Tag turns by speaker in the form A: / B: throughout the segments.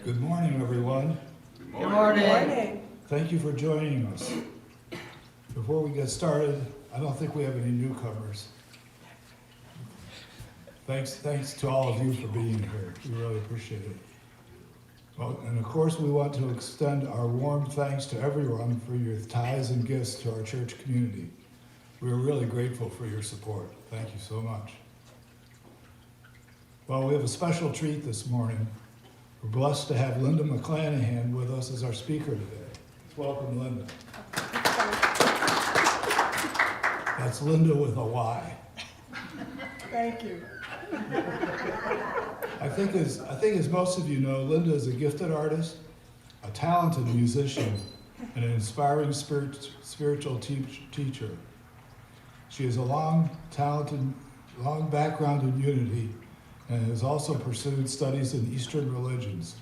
A: Good morning, everyone.
B: Good morning.
A: Thank you for joining us. Before we get started, I don't think we have any newcomers. Thanks to all of you for being here. We really appreciate it. Well, and of course, we want to extend our warm thanks to everyone for your tithes and gifts to our church community. We are really grateful for your support. Thank you so much. Well, we have a special treat this morning. We're blessed to have Linda McClanahan with us as our speaker today. Welcome, Linda. That's Linda with a Y.
B: Thank you.
A: I think as most of you know, Linda is a gifted artist, a talented musician, and an inspiring spiritual teacher. She has a long background in unity and has also pursued studies in Eastern religions.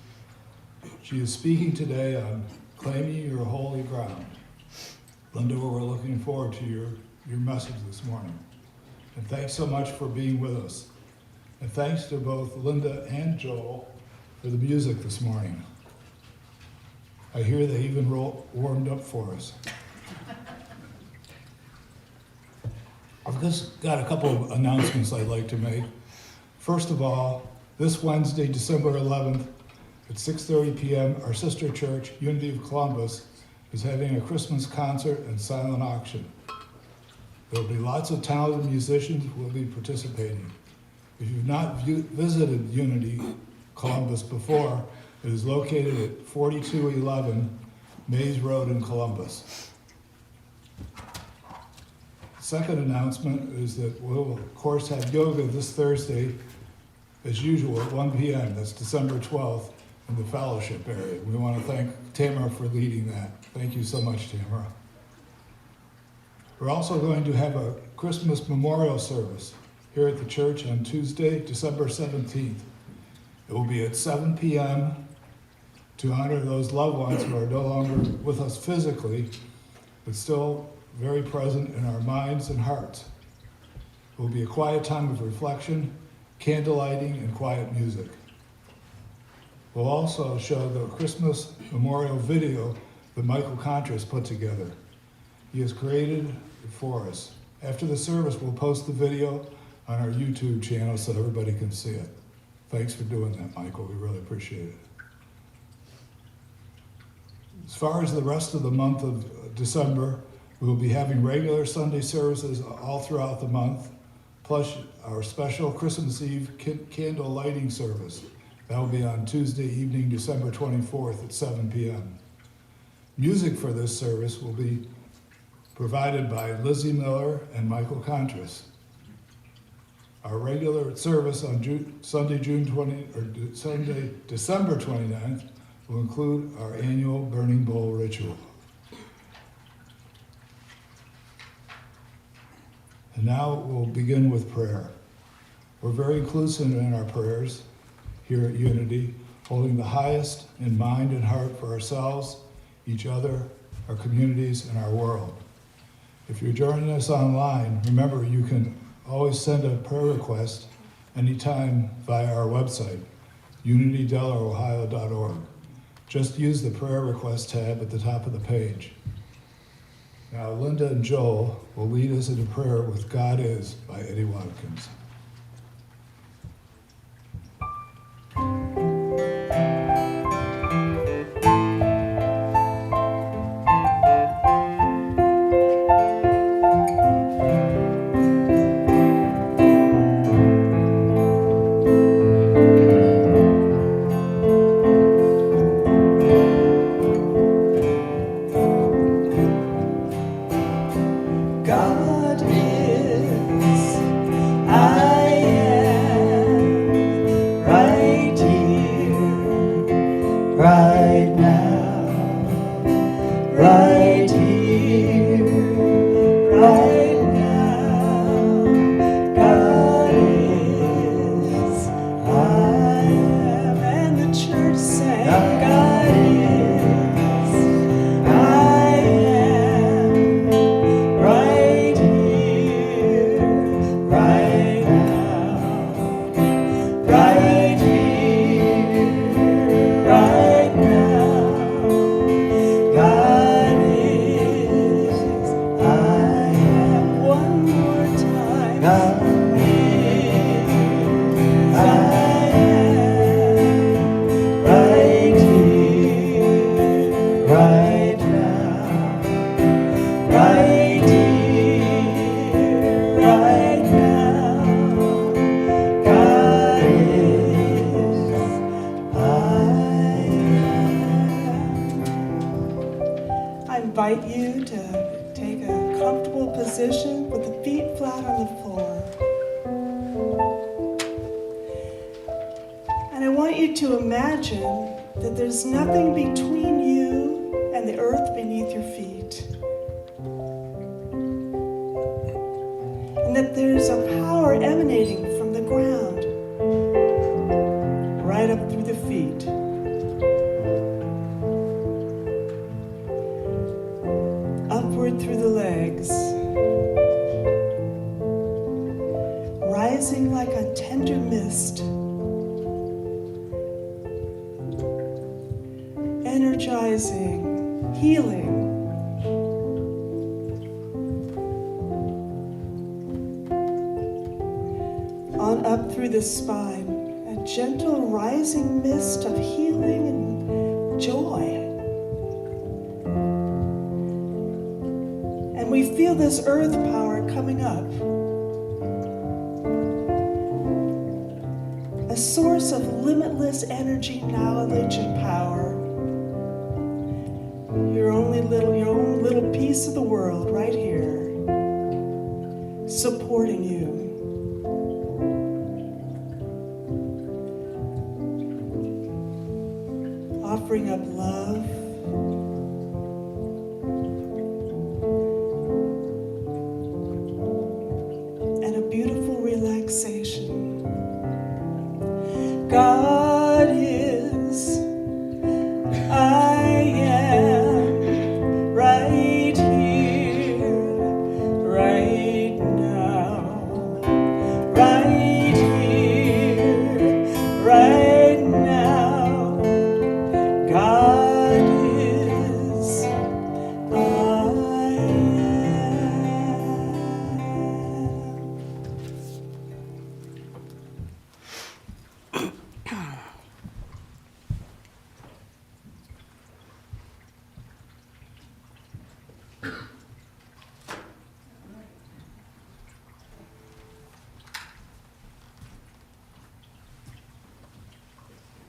A: She is speaking today on Claiming Your Holy Ground. Linda, we're looking forward to your message this morning. And thanks so much for being with us. And thanks to both Linda and Joel for the music this morning. I hear they even warmed up for us. I've just got a couple of announcements I'd like to make. First of all, this Wednesday, December 11th, at 6:30 p.m., our sister church, Unity of Columbus, is having a Christmas concert and silent auction. There will be lots of talented musicians who will be participating. If you've not visited Unity Columbus before, it is located at 4211 Mays Road in Columbus. Second announcement is that we'll, of course, have yoga this Thursday, as usual, at 1 p.m. That's December 12th in the fellowship area. We want to thank Tamara for leading that. Thank you so much, Tamara. We're also going to have a Christmas memorial service here at the church on Tuesday, December 17th. It will be at 7 p.m. to honor those loved ones who are no longer with us physically, but still very present in our minds and hearts. It will be a quiet time of reflection, candle lighting, and quiet music. We'll also show the Christmas memorial video that Michael Contras put together. He has created it for us. After the service, we'll post the video on our YouTube channel so everybody can see it. Thanks for doing that, Michael. We really appreciate it. As far as the rest of the month of December, we will be having regular Sunday services all throughout the month, plus our special Christmas Eve candle lighting service. That will be on Tuesday evening, December 24th at 7 p.m. Music for this service will be provided by Lizzie Miller and Michael Contras. Our regular service on Sunday, December 29th will include our annual Burning Bowl ritual. And now we'll begin with prayer. We're very inclusive in our prayers here at Unity, holding the highest in mind and heart for ourselves, each other, our communities, and our world. If you're joining us online, remember you can always send a prayer request anytime via our website, unitydelarohio.org. Just use the prayer request tab at the top of the page. Now, Linda and Joel will lead us into prayer with God Is by Eddie Watkins.
C: God is
B: invite you to take a comfortable position with the feet flat on the floor. And I want you to imagine that there's nothing between you and the earth beneath your feet. And that there's a power emanating from the ground right up through the feet. Upward through the legs, rising like a tender mist, energizing, healing. On up through the spine, a gentle rising mist of healing and joy. And we feel this earth power coming up. A source of limitless energy, knowledge, and power. Your own little piece of the world right here, supporting you. Offering up love, and a beautiful relaxation. God is, I am, right here, right now, right here, right now. God is,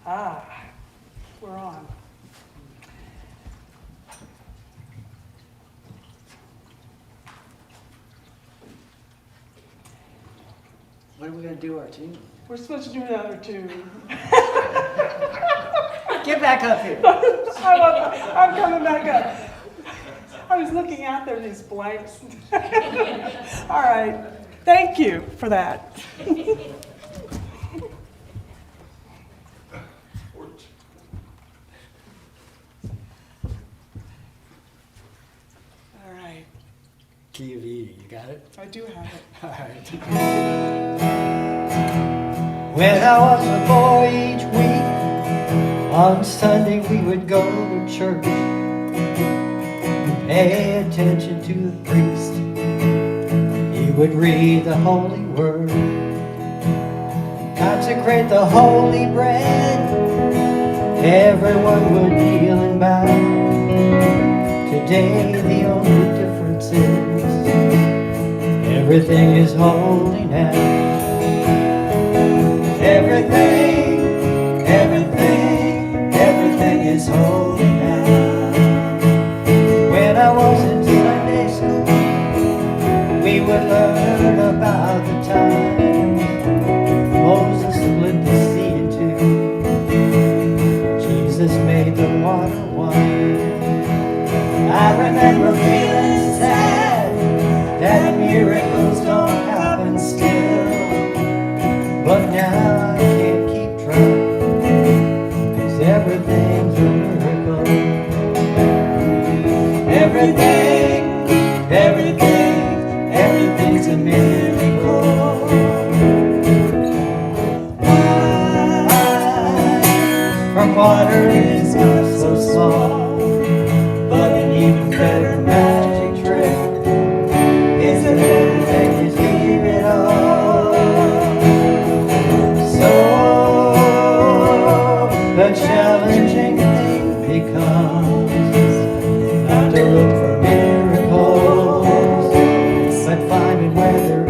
B: I we're on.
C: What are we going to do, our tune?
B: We're supposed to do another tune.
C: Get back up here.
B: I'm coming back up. I was looking out there, these blanks. All right. Thank you for that. All right.
C: Key of E, you got it?
B: I do have it.
C: All right. When I was a boy each week, on Sunday we would go to church and pay attention to the priest. He would read the holy word, consecrate the holy bread. Everyone would kneel and bow. Today the only difference is everything is holy now. Everything, everything, everything is holy now. When I was in Sunday school, we would learn about the time Moses split the sea in two. Jesus made the water wine. I remember feeling sad that miracles don't happen still. But now I can't keep trying, 'cause everything's a miracle. Everything, everything, everything's a miracle. Why? From water is not so small, but an even better magic trick is that everything is here at all. The challenging thing becomes not to look for miracles, but finding where there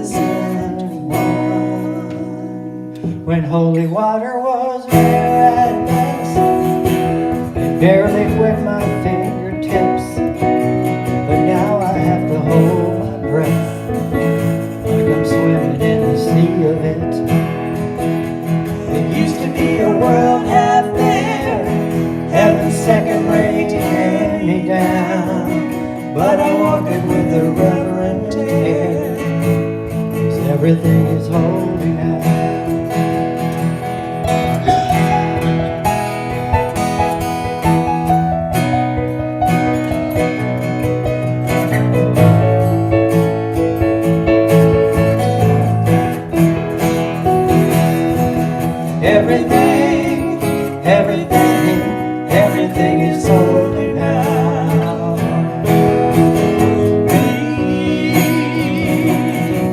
C: isn't one. When holy water was rare at best, it barely wet my fingertips. Everything is holy now.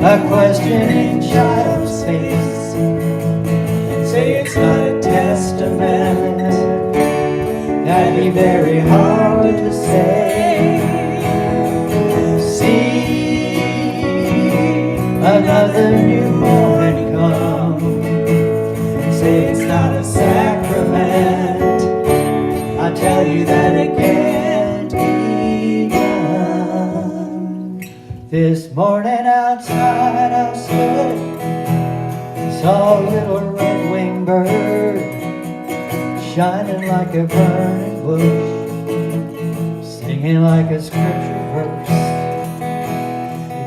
C: A questioning child's face, say it's not a testament. That'd be very hard to say. See another new morning come, say it's not a sacrament. I tell you that it can't be done. This morning outside I stood, saw a little red-winged bird shining like a burning bush, singing like a scripture verse.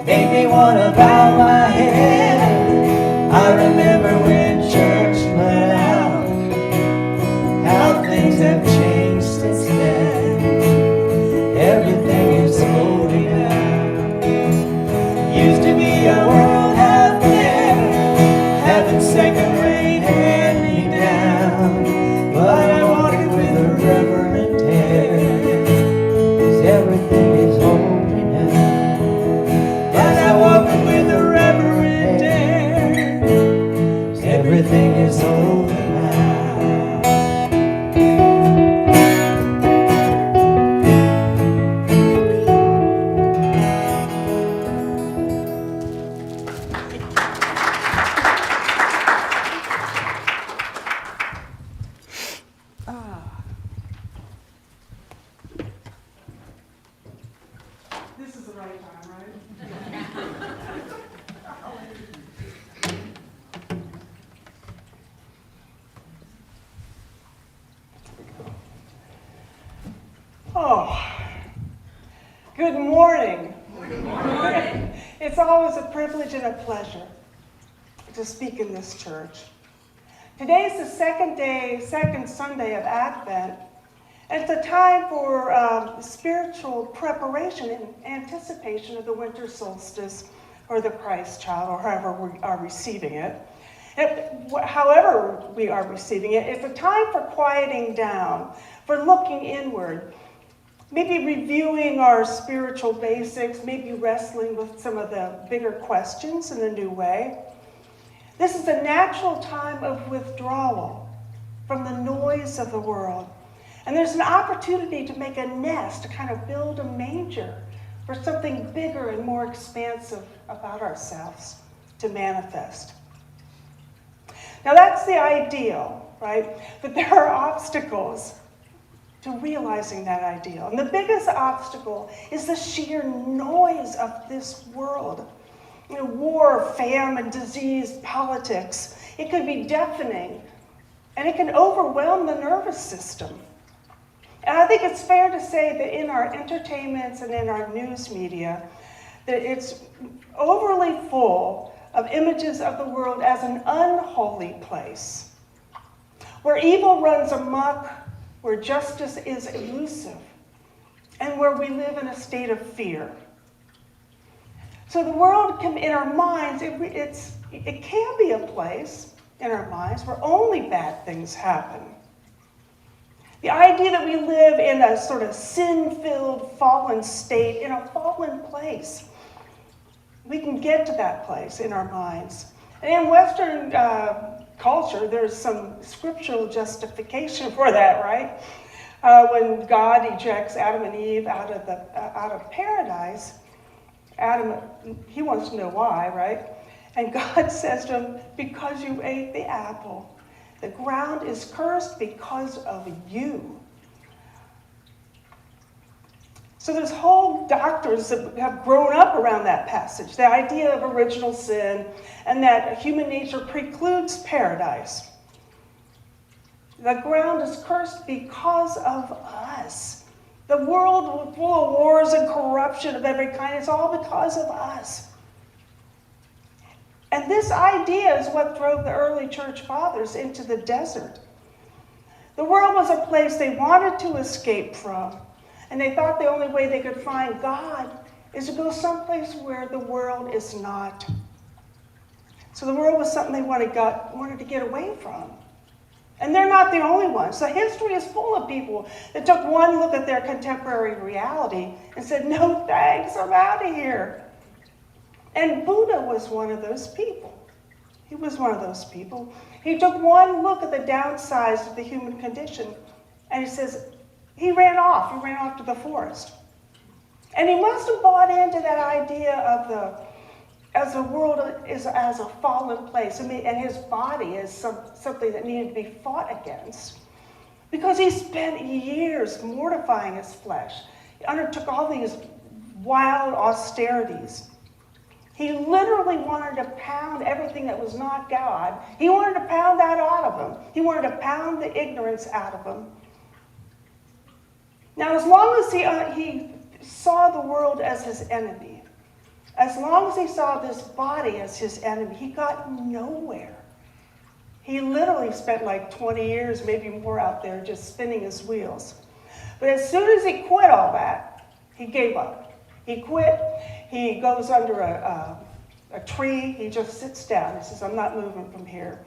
C: It made me want to bow my head. I remember when church let out, how things have changed since then. Everything is holy now. Used to be a world out there, having second rate hand me down, but I walk it with a reverent air, 'cause everything is holy now. Yes, I walk it with a reverent air, 'cause everything is holy now.
B: This is the right time, right? Oh, good morning. Good morning. It's always a privilege and a pleasure to speak in this church. Today's the second Sunday of Advent. And it's a time for spiritual preparation and anticipation of the winter solstice or the Christ child, or however we are receiving it. However we are receiving it, it's a time for quieting down, for looking inward, maybe reviewing our spiritual basics, maybe wrestling with some of the bigger questions in a new way. This is a natural time of withdrawal from the noise of the world. And there's an opportunity to make a nest, to kind of build a manger for something bigger and more expansive about ourselves to manifest. Now that's the ideal, right? But there are obstacles to realizing that ideal. And the biggest obstacle is the sheer noise of this world. You know, war, famine, disease, politics. It can be deafening, and it can overwhelm the nervous system. And I think it's fair to say that in our entertainments and in our news media, that it's overly full of images of the world as an unholy place, where evil runs amok, where justice is elusive, and where we live in a state of fear. So the world can, in our minds, it can be a place in our minds where only bad things happen. The idea that we live in a sort of sin-filled, fallen state, in a fallen place. We can get to that place in our minds. And in Western culture, there's some scriptural justification for that, right? When God ejects Adam and Eve out of paradise, Adam, he wants to know why, right? And God says to him, because you ate the apple, the ground is cursed because of you. So there's whole doctrines that have grown up around that passage, the idea of original sin and that human nature precludes paradise. The ground is cursed because of us. The world full of wars and corruption of every kind, it's all because of us. And this idea is what drove the early church fathers into the desert. The world was a place they wanted to escape from, and they thought the only way they could find God is to go someplace where the world is not. So the world was something they wanted to get away from. And they're not the only ones. So history is full of people that took one look at their contemporary reality and said, no thanks, I'm out of here. And Buddha was one of those people. He was one of those people. He took one look at the downsides of the human condition, and he says, he ran off to the forest. And he must have bought into that idea of as the world is as a fallen place, and his body is something that needed to be fought against. Because he spent years mortifying his flesh. He undertook all these wild austerities. He literally wanted to pound everything that was not God. He wanted to pound that out of him. He wanted to pound the ignorance out of him. Now, as long as he saw the world as his enemy, as long as he saw this body as his enemy, he got nowhere. He literally spent like 20 years, maybe more, out there just spinning his wheels. But as soon as he quit all that, he gave up. He quit. He goes under a tree. He just sits down. He says, I'm not moving from here.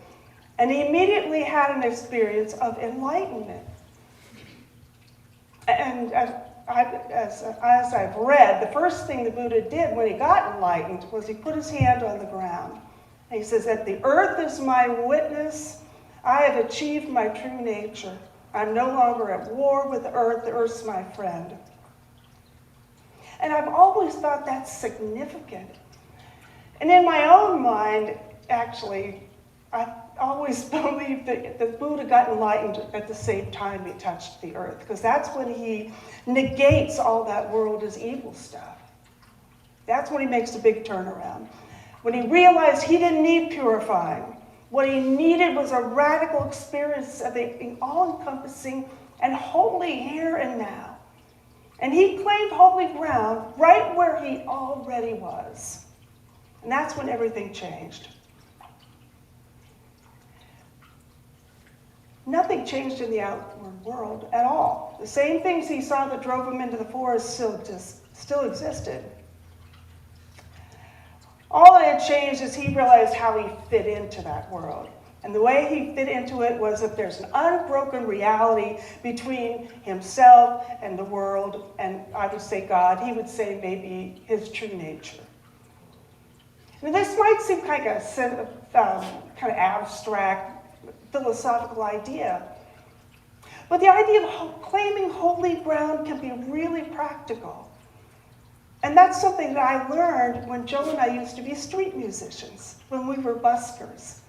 B: And he immediately had an experience of enlightenment. And as I've read, the first thing the Buddha did when he got enlightened was he put his hand on the ground. And he says that the earth is my witness. I have achieved my true nature. I'm no longer at war with the earth's my friend. And I've always thought that's significant. And in my own mind, actually, I always believed that the Buddha got enlightened at the same time he touched the earth, because that's when he negates all that world as evil stuff. That's when he makes a big turnaround. When he realized he didn't need purifying. What he needed was a radical experience of the all-encompassing and holy here and now. And he claimed holy ground right where he already was. And that's when everything changed. Nothing changed in the outward world at all. The same things he saw that drove him into the forest still existed. All that had changed is he realized how he fit into that world. And the way he fit into it was that there's an unbroken reality between himself and the world, and I would say God. He would say maybe his true nature. Now this might seem like a kind of abstract philosophical idea, but the idea of claiming holy ground can be really practical. And that's something that I learned when Joe and I used to be street musicians, when we were buskers.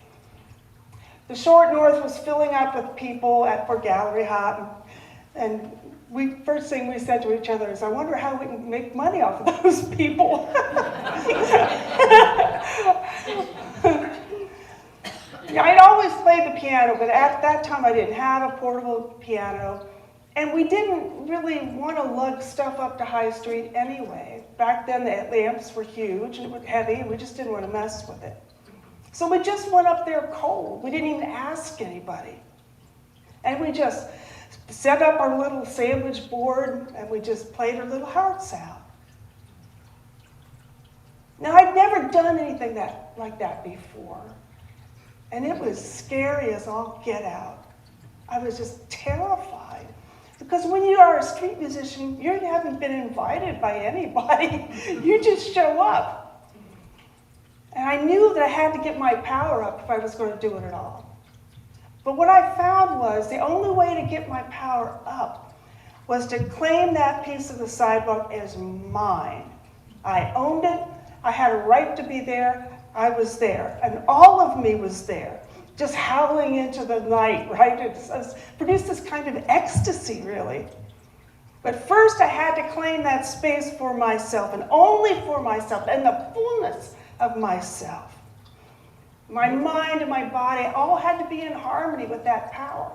B: The Short North was filling up with people for Gallery Hop, and first thing we said to each other is, I wonder how we can make money off of those people. I'd always played the piano, but at that time I didn't have a portable piano. And we didn't really want to lug stuff up to High Street anyway. Back then the amps were huge and it was heavy, and we just didn't want to mess with it. So we just went up there cold. We didn't even ask anybody. And we just set up our little sandwich board and we just played our little hearts out. Now I'd never done anything like that before. And it was scary as all get out. I was just terrified. Because when you are a street musician, you haven't been invited by anybody. You just show up. And I knew that I had to get my power up if I was going to do it at all. But what I found was the only way to get my power up was to claim that piece of the sidewalk as mine. I owned it. I had a right to be there. I was there, and all of me was there, just howling into the night, right? It produced this kind of ecstasy, really. But first I had to claim that space for myself, and only for myself, and the fullness of myself. My mind and my body all had to be in harmony with that power.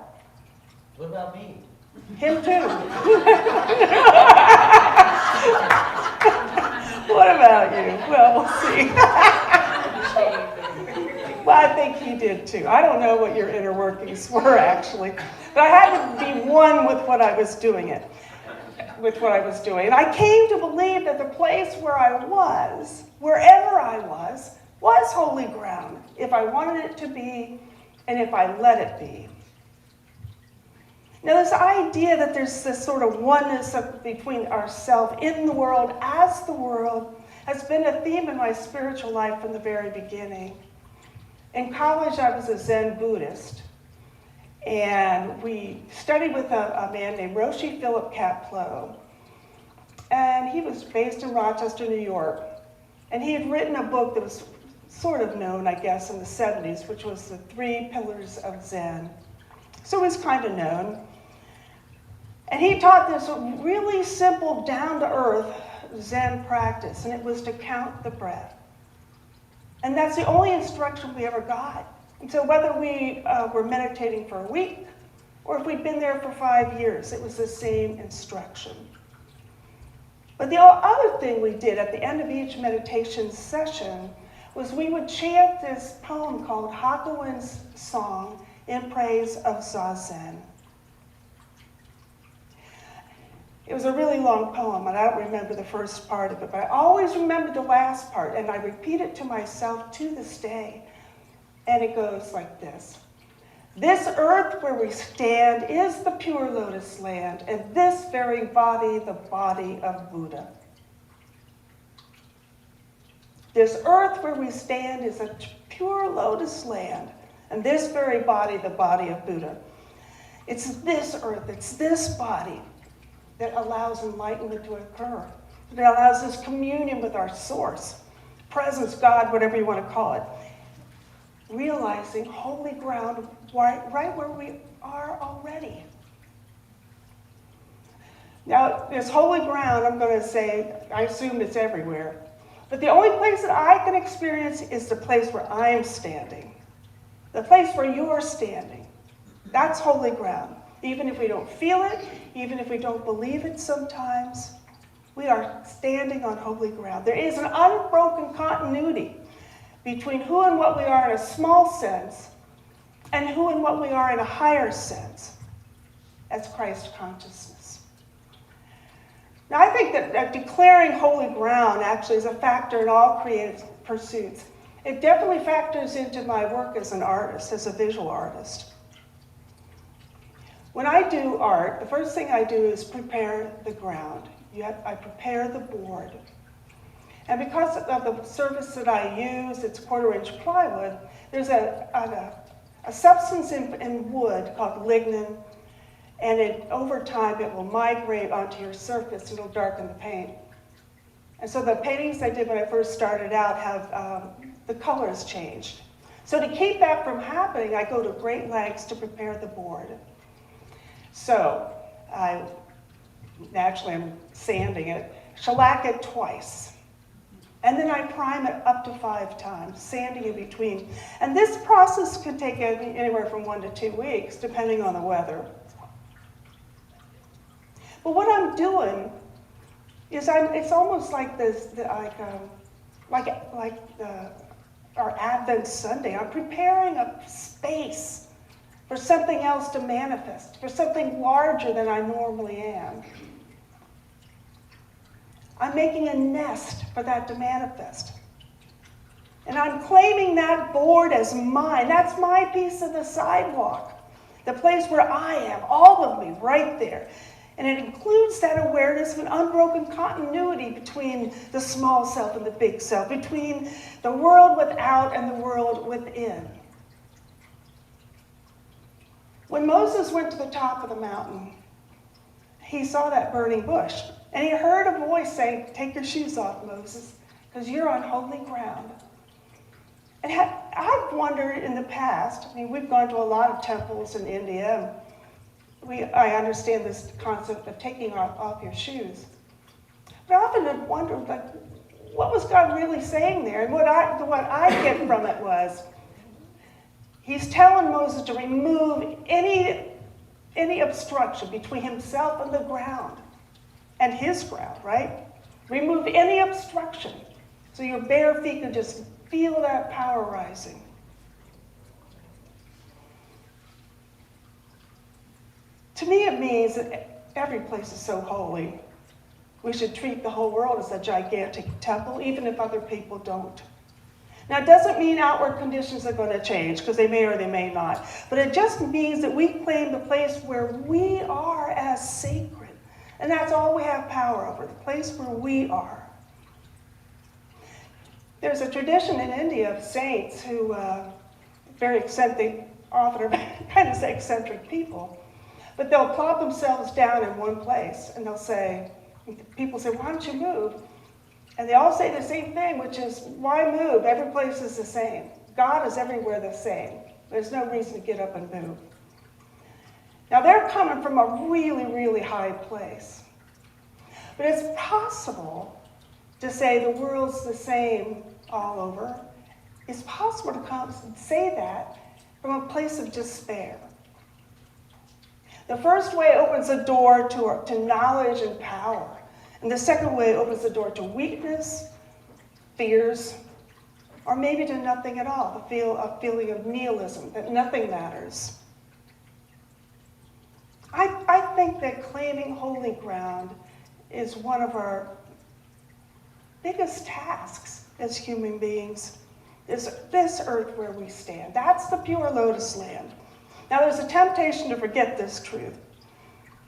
C: What about me?
B: Him too. What about you? Well, we'll see. Well, I think he did too. I don't know what your inner workings were actually, but I had to be one with what I was doing And I came to believe that the place where I was, wherever I was holy ground, if I wanted it to be, and if I let it be. Now, this idea that there's this sort of oneness between ourselves in the world as the world has been a theme in my spiritual life from the very beginning. In college, I was a Zen Buddhist, and we studied with a man named Roshi Philip Kapleau, and he was based in Rochester, New York, and he had written a book that was sort of known, I guess, in the 70s, which was The Three Pillars of Zen. So it was kind of known. And he taught this really simple, down-to-earth Zen practice, and it was to count the breath. And that's the only instruction we ever got. And so whether we were meditating for a week, or if we'd been there for 5 years, it was the same instruction. But the other thing we did at the end of each meditation session was we would chant this poem called Hakuin's Song in praise of Zazen. It was a really long poem, and I don't remember the first part of it, but I always remember the last part, and I repeat it to myself to this day. And it goes like this. This earth where we stand is the pure lotus land, and this very body, the body of Buddha. This earth where we stand is a pure lotus land, and this very body, the body of Buddha. It's this earth, it's this body that allows enlightenment to occur. That allows this communion with our source, presence, God, whatever you want to call it. Realizing holy ground right where we are already. Now, this holy ground, I'm going to say, I assume it's everywhere. But the only place that I can experience is the place where I'm standing. The place where you're standing. That's holy ground. Even if we don't feel it, even if we don't believe it sometimes, we are standing on holy ground. There is an unbroken continuity between who and what we are in a small sense and who and what we are in a higher sense as Christ consciousness. Now, I think that declaring holy ground actually is a factor in all creative pursuits. It definitely factors into my work as an artist, as a visual artist. When I do art, the first thing I do is prepare the ground. I prepare the board. And because of the surface that I use, it's 1/4-inch plywood, there's a substance in wood called lignin, and over time it will migrate onto your surface and it'll darken the paint. And so the paintings I did when I first started out have the colors changed. So to keep that from happening, I go to great lengths to prepare the board. So I'm sanding it, shellac it twice. And then I prime it up to 5 times, sanding in between. And this process can take anywhere from 1 to 2 weeks, depending on the weather. But what I'm doing is it's almost like our Advent Sunday. I'm preparing a space for something else to manifest, for something larger than I normally am. I'm making a nest for that to manifest. And I'm claiming that board as mine. That's my piece of the sidewalk, the place where I am, all of me, right there. And it includes that awareness of an unbroken continuity between the small self and the big self, between the world without and the world within. When Moses went to the top of the mountain, he saw that burning bush. And he heard a voice saying, "Take your shoes off, Moses, because you're on holy ground." And I've wondered in the past, we've gone to a lot of temples in India, and I understand this concept of taking off your shoes. But I often have wondered, what was God really saying there? And what I get from it was, he's telling Moses to remove any obstruction between himself and the ground, and his ground, right? Remove any obstruction so your bare feet can just feel that power rising. To me, it means that every place is so holy. We should treat the whole world as a gigantic temple, even if other people don't. Now, it doesn't mean outward conditions are going to change, because they may or they may not. But it just means that we claim the place where we are as sacred. And that's all we have power over, the place where we are. There's a tradition in India of saints who, very eccentric, often are kind of eccentric people, but they'll plop themselves down in one place, and they'll say, people say, why don't you move? And they all say the same thing, which is, why move? Every place is the same. God is everywhere the same. There's no reason to get up and move. Now, they're coming from a really, really high place. But it's possible to say the world's the same all over. It's possible to come and say that from a place of despair. The first way opens the door to knowledge and power. And the second way opens the door to weakness, fears, or maybe to nothing at all, a feeling of nihilism, that nothing matters. I think that claiming holy ground is one of our biggest tasks as human beings, is this earth where we stand. That's the pure lotus land. Now, there's a temptation to forget this truth.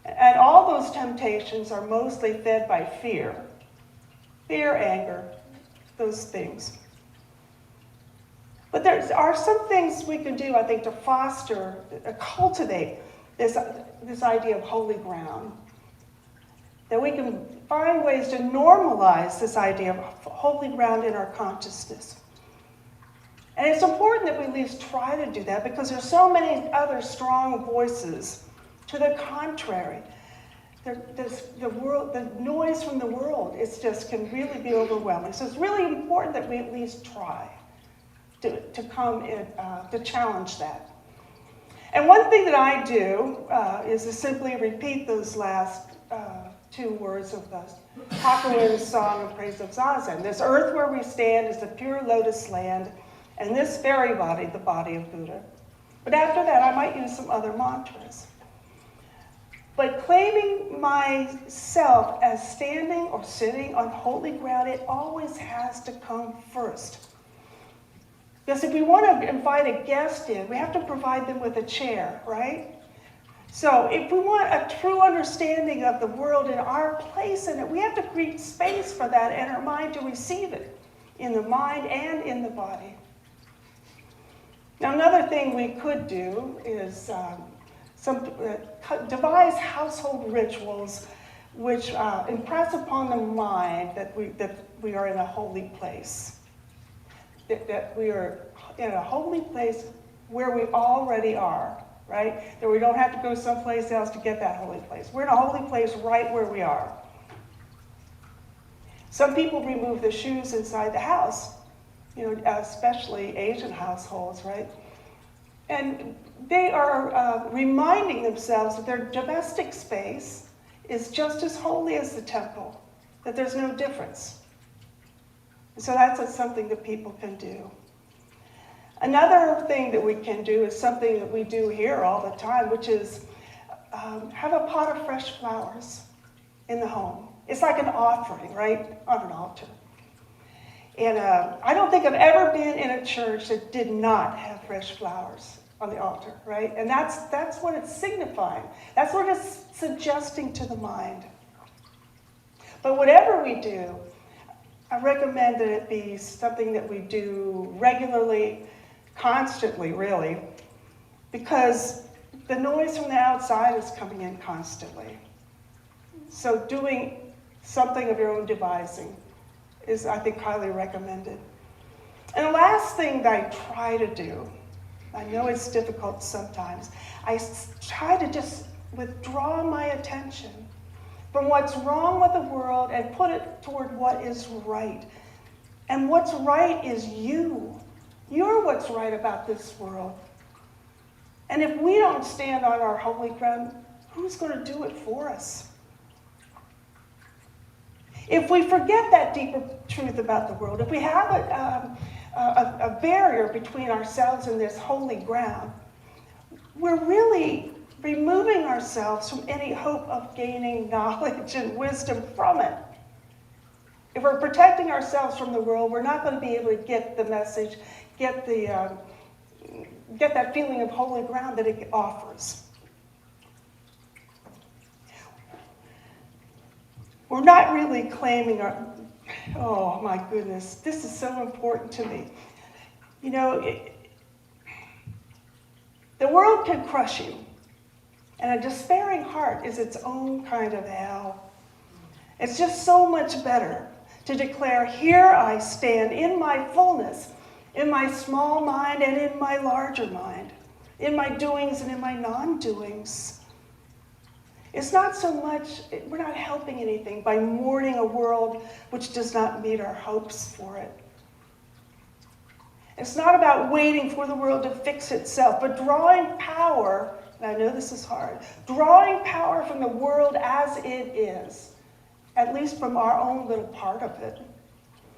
B: And all those temptations are mostly fed by fear. Fear, anger, those things. But there are some things we can do, I think, to foster, cultivate this idea of holy ground. That we can find ways to normalize this idea of holy ground in our consciousness. And it's important that we at least try to do that, because there's so many other strong voices to the contrary. The noise from the world, can really be overwhelming. So it's really important that we at least try to come in, to challenge that. And one thing that I do is to simply repeat those last two words of the Hakuin's song of praise of Zazen. This earth where we stand is the pure lotus land, and this very body, the body of Buddha. But after that, I might use some other mantras. But claiming myself as standing or sitting on holy ground, it always has to come first. Because if we want to invite a guest in, we have to provide them with a chair, right? So if we want a true understanding of the world and our place in it, we have to create space for that in our mind to receive it, in the mind and in the body. Now, another thing we could do is devise household rituals which impress upon the mind that we are in a holy place. That we are in a holy place where we already are, right? That we don't have to go someplace else to get that holy place. We're in a holy place right where we are. Some people remove the shoes inside the house, especially Asian households, right? And they are reminding themselves that their domestic space is just as holy as the temple, that there's no difference. So that's something that people can do. Another thing that we can do is something that we do here all the time, which is have a pot of fresh flowers in the home. It's like an offering, right, on an altar. And I don't think I've ever been in a church that did not have fresh flowers on the altar, right? And that's what it's signifying. That's what it's suggesting to the mind. But whatever we do, I recommend that it be something that we do regularly, constantly, really, because the noise from the outside is coming in constantly. So doing something of your own devising is, I think, highly recommended. And the last thing that I try to do, I know it's difficult sometimes, I try to just withdraw my attention from what's wrong with the world and put it toward what is right. And what's right is you. You're what's right about this world. And if we don't stand on our holy ground, who's going to do it for us? If we forget that deeper truth about the world, if we have a barrier between ourselves and this holy ground, we're really removing ourselves from any hope of gaining knowledge and wisdom from it. If we're protecting ourselves from the world, we're not going to be able to get the message, get that feeling of holy ground that it offers. We're not really claiming our, oh my goodness, this is so important to me. You know, the world can crush you, and a despairing heart is its own kind of hell. It's just so much better to declare, here I stand in my fullness, in my small mind and in my larger mind, in my doings and in my non-doings. It's not so much, we're not helping anything by mourning a world which does not meet our hopes for it. It's not about waiting for the world to fix itself, but drawing power, and I know this is hard, drawing power from the world as it is, at least from our own little part of it.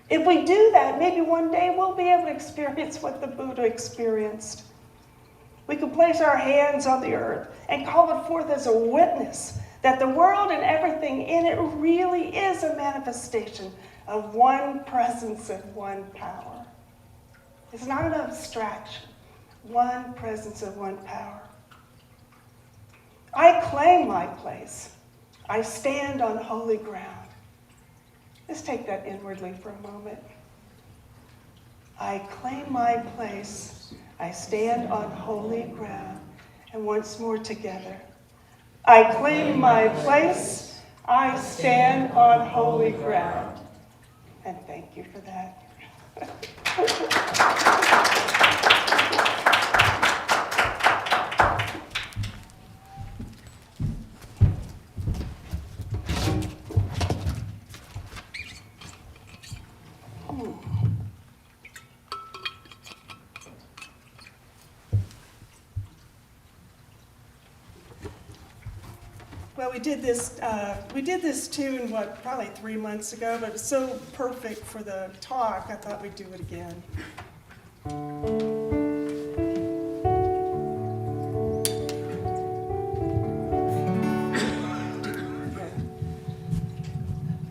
B: If we do that, maybe one day we'll be able to experience what the Buddha experienced. We can place our hands on the earth and call it forth as a witness that the world and everything in it really is a manifestation of one presence and one power. It's not an abstraction. One presence and one power. I claim my place. I stand on holy ground. Let's take that inwardly for a moment. I claim my place. I stand on holy ground. And once more together. I claim my place. I stand on holy ground. And thank you for that. Well, we did this tune, probably 3 months ago, but it's so perfect for the talk, I thought we'd do it again.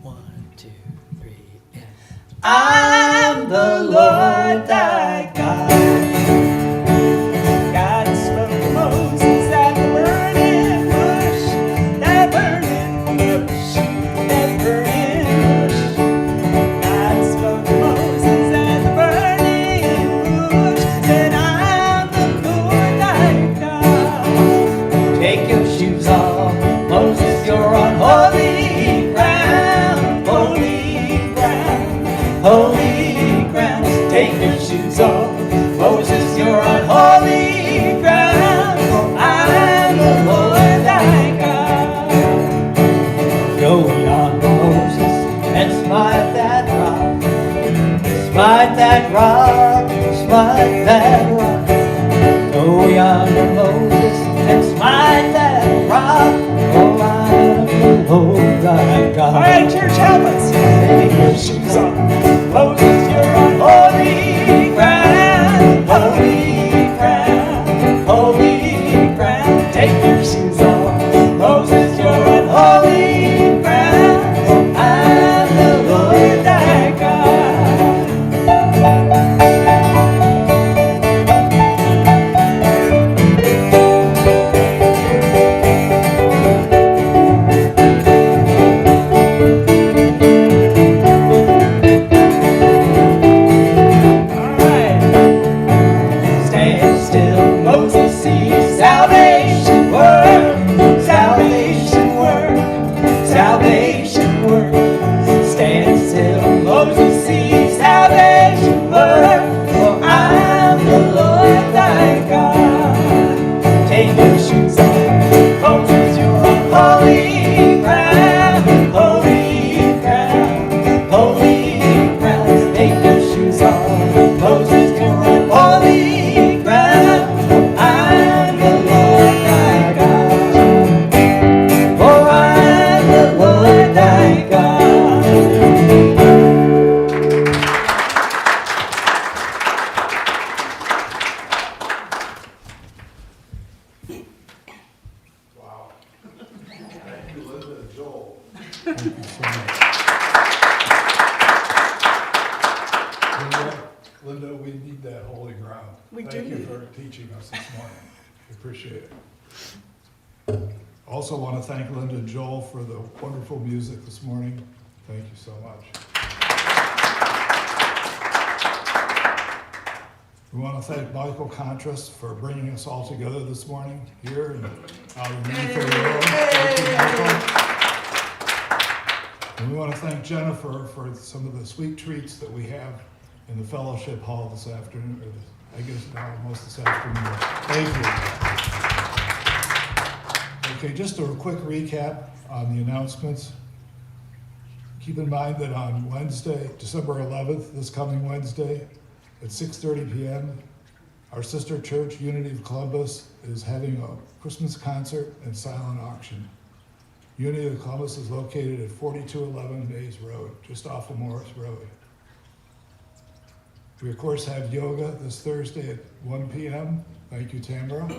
C: One, two, three, and I'm the Lord thy God. God spoke to Moses at the burning bush, that burning bush, that burning bush. God spoke to Moses at the burning bush, said, I'm the Lord thy God. Take your shoes off, Moses, you're on holy ground, holy ground, holy ground. Take your shoes off, Moses, you're on holy ground, for I'm the Lord thy God. Go yonder, Moses, and smite that rock, smite that rock, smite that rock. Go yonder, Moses, and smite that rock, for I'm the Lord thy God.
B: All right, church, help us.
C: Take your shoes off, Moses, you're on holy ground, holy ground, holy ground. Take your shoes off, Moses, you're on holy ground. I'm the Lord thy God. Stand still, Moses, see salvation work, salvation work, salvation work. Stand still, Moses, see salvation work, for I'm the Lord thy God. Take your shoes off, Moses, you're on holy ground, holy ground, holy ground. Take your shoes off, Moses, you're on holy ground. I'm the Lord thy God. For I'm the Lord thy God.
A: Wow. Thank you, Linda and Joel.
C: Thank you so much.
A: Linda, we need that holy ground.
B: We do
A: Thank you
B: need
A: for teaching us this morning. We appreciate it. Also want to thank Linda and Joel for the wonderful music this morning. Thank you so much. We want to thank Michael Contras for bringing us all together this morning here and out in the room. Thank you, Michael. And we want to thank Jennifer for some of the sweet treats that we have in the fellowship hall this afternoon, or I guess now almost this afternoon. Thank you. Okay, just a quick recap on the announcements. Keep in mind that on Wednesday, December 11th, this coming Wednesday, at 6:30 p.m., our sister church, Unity of Columbus, is having a Christmas concert and silent auction. Unity of Columbus is located at 4211 Mays Road, just off of Morris Road. We, of course, have yoga this Thursday at 1 p.m. Thank you, Tamara.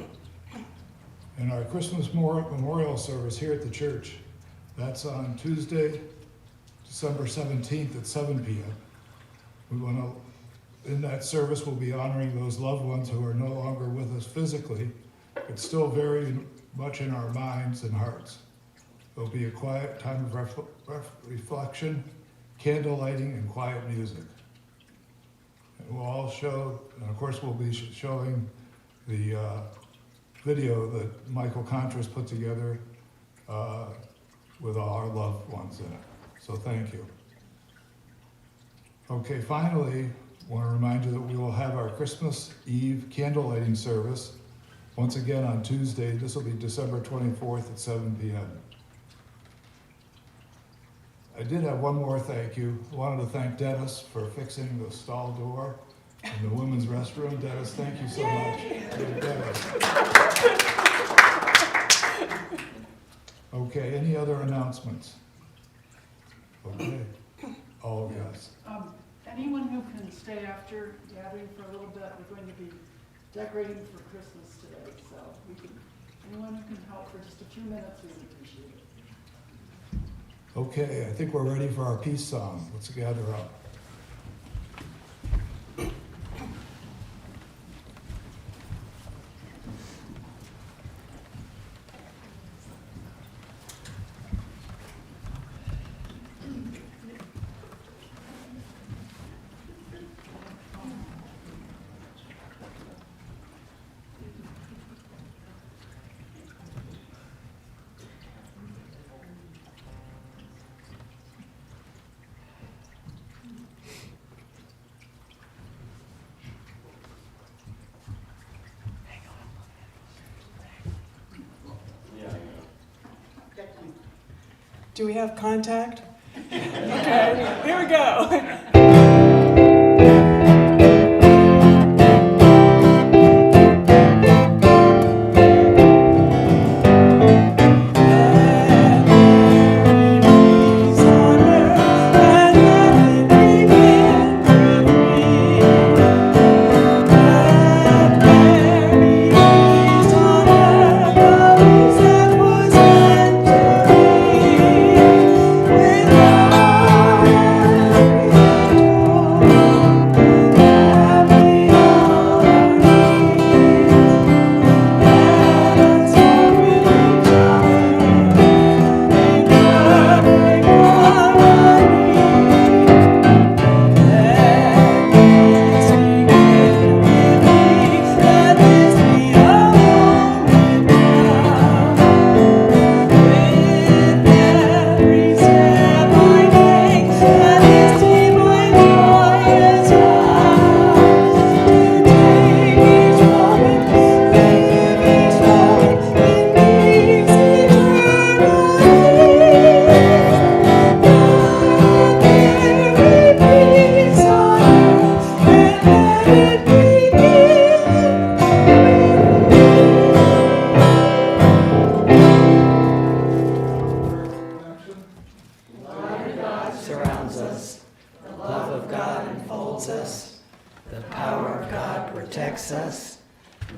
A: And our Christmas memorial service here at the church, that's on Tuesday, December 17th at 7 p.m. We want to, in that service, we'll be honoring those loved ones who are no longer with us physically, but still very much in our minds and hearts. There'll be a quiet time of reflection, candle lighting, and quiet music. And we'll all show, and of course we'll be showing the video that Michael Contras put together with all our loved ones in it. So thank you. Okay, finally, I want to remind you that we will have our Christmas Eve candle lighting service once again on Tuesday. This will be December 24th at 7 p.m. I did have one more thank you. I wanted to thank Dennis for fixing the stall door in the women's restroom. Dennis, thank you so much. Dennis. Okay, any other announcements? Okay, all yes.
D: Anyone who can stay after gathering for a little bit, we're going to be decorating for Christmas today, so anyone who can help for just a few minutes, we would appreciate it.
A: Okay, I think we're ready for our peace song. Let's gather up.
B: Do we have contact? Okay, here we go.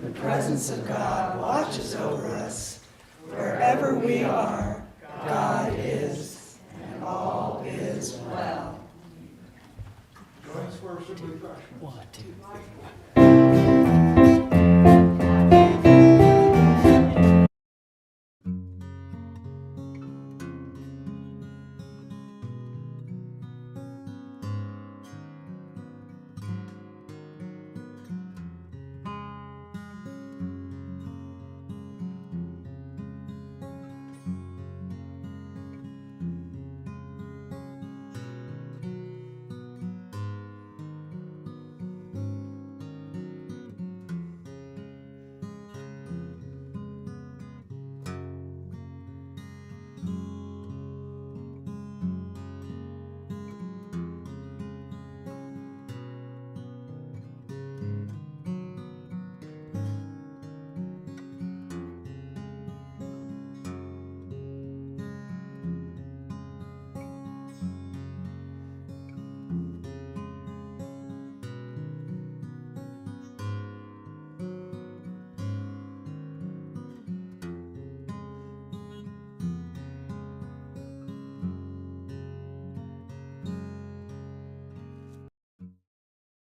C: The presence of God watches over us wherever we are.